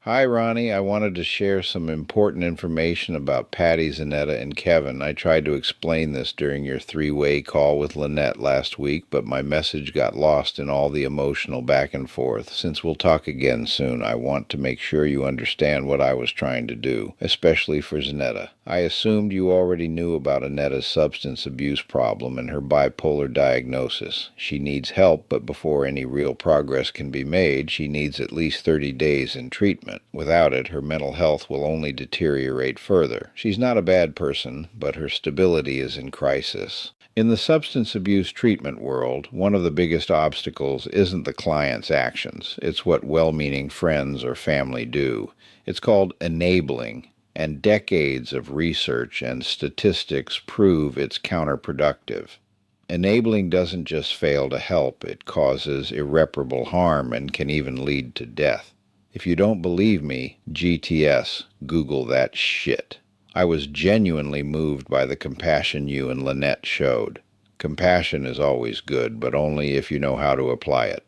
Hi, Ronnie. I wanted to share some important information about Patty, Zanetta, and Kevin. I tried to explain this during your three-way call with Lynette last week, but my message got lost in all the emotional back and forth. Since we'll talk again soon, I want to make sure you understand what I was trying to do, especially for Zanetta. I assumed you already knew about Anetta's substance abuse problem and her bipolar diagnosis. She needs help, but before any real progress can be made, she needs at least 30 days in treatment. Without it, her mental health will only deteriorate further. She's not a bad person, but her stability is in crisis. In the substance abuse treatment world, one of the biggest obstacles isn't the client's actions. It's what well-meaning friends or family do. It's called enabling, and decades of research and statistics prove it's counterproductive. Enabling doesn't just fail to help, it causes irreparable harm and can even lead to death. If you don't believe me, GTS, Google that shit. I was genuinely moved by the compassion you and Lynette showed. Compassion is always good, but only if you know how to apply it.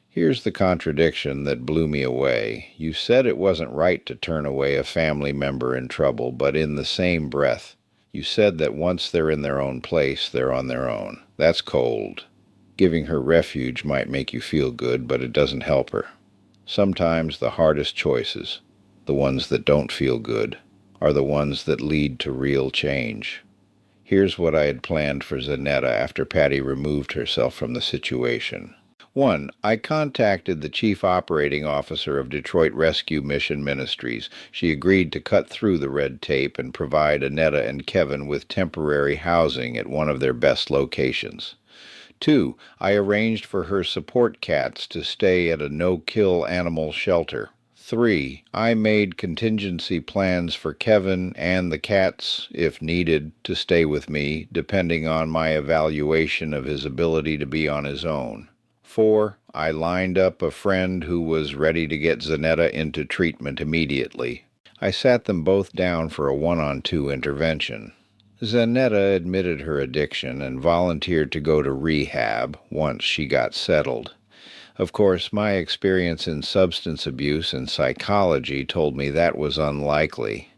Here's the contradiction that blew me away. You said it wasn't right to turn away a family member in trouble, but in the same breath, you said that once they're in their own place, they're on their own. That's cold. Giving her refuge might make you feel good, but it doesn't help her. Sometimes the hardest choices, the ones that don't feel good, are the ones that lead to real change. Here's what I had planned for Zanetta after Patty removed herself from the situation. 1. I contacted the Chief Operating Officer of Detroit Rescue Mission Ministries. She agreed to cut through the red tape and provide Annetta and Kevin with temporary housing at one of their best locations. 2. I arranged for her support cats to stay at a no-kill animal shelter. 3. I made contingency plans for Kevin and the cats, if needed, to stay with me, depending on my evaluation of his ability to be on his own. 4. I lined up a friend who was ready to get Zanetta into treatment immediately. I sat them both down for a one-on-two intervention. Zanetta admitted her addiction and volunteered to go to rehab once she got settled. Of course, my experience in substance abuse and psychology told me that was unlikely.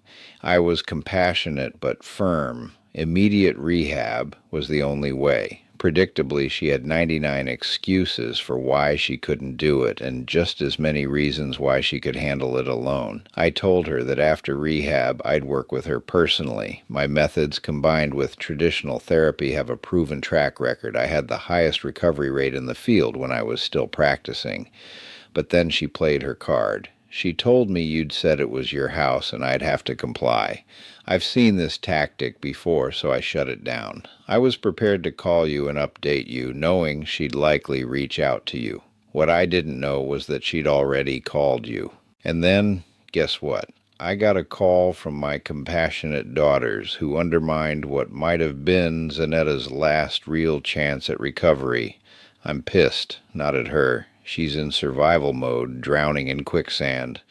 I was compassionate but firm. Immediate rehab was the only way. Predictably, she had 99 excuses for why she couldn't do it, and just as many reasons why she could handle it alone. I told her that after rehab, I'd work with her personally. My methods, combined with traditional therapy, have a proven track record. I had the highest recovery rate in the field when I was still practicing. But then she played her card. She told me you'd said it was your house and I'd have to comply. I've seen this tactic before, so I shut it down. I was prepared to call you and update you, knowing she'd likely reach out to you. What I didn't know was that she'd already called you. And then, guess what? I got a call from my compassionate daughters who undermined what might have been Zanetta's last real chance at recovery. I'm pissed, not at her. She's in survival mode, drowning in quicksand.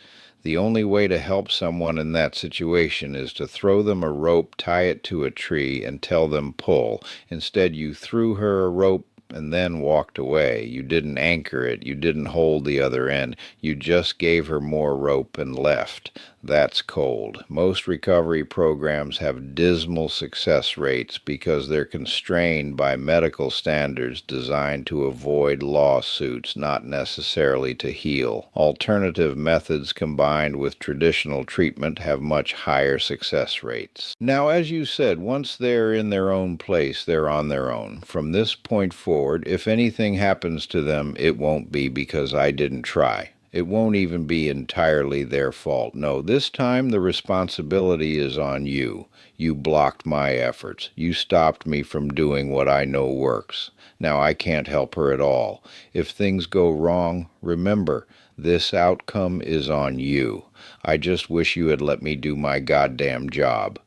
The only way to help someone in that situation is to throw them a rope, tie it to a tree, and tell them pull. Instead, you threw her a rope and then walked away. You didn't anchor it. You didn't hold the other end. You just gave her more rope and left. That's cold. Most recovery programs have dismal success rates because they're constrained by medical standards designed to avoid lawsuits, not necessarily to heal. Alternative methods combined with traditional treatment have much higher success rates. Now, as you said, once they're in their own place, they're on their own. From this point forward, if anything happens to them, it won't be because I didn't try. It won't even be entirely their fault. No, this time the responsibility is on you. You blocked my efforts. You stopped me from doing what I know works. Now I can't help her at all. If things go wrong, remember, this outcome is on you. I just wish you had let me do my goddamn job.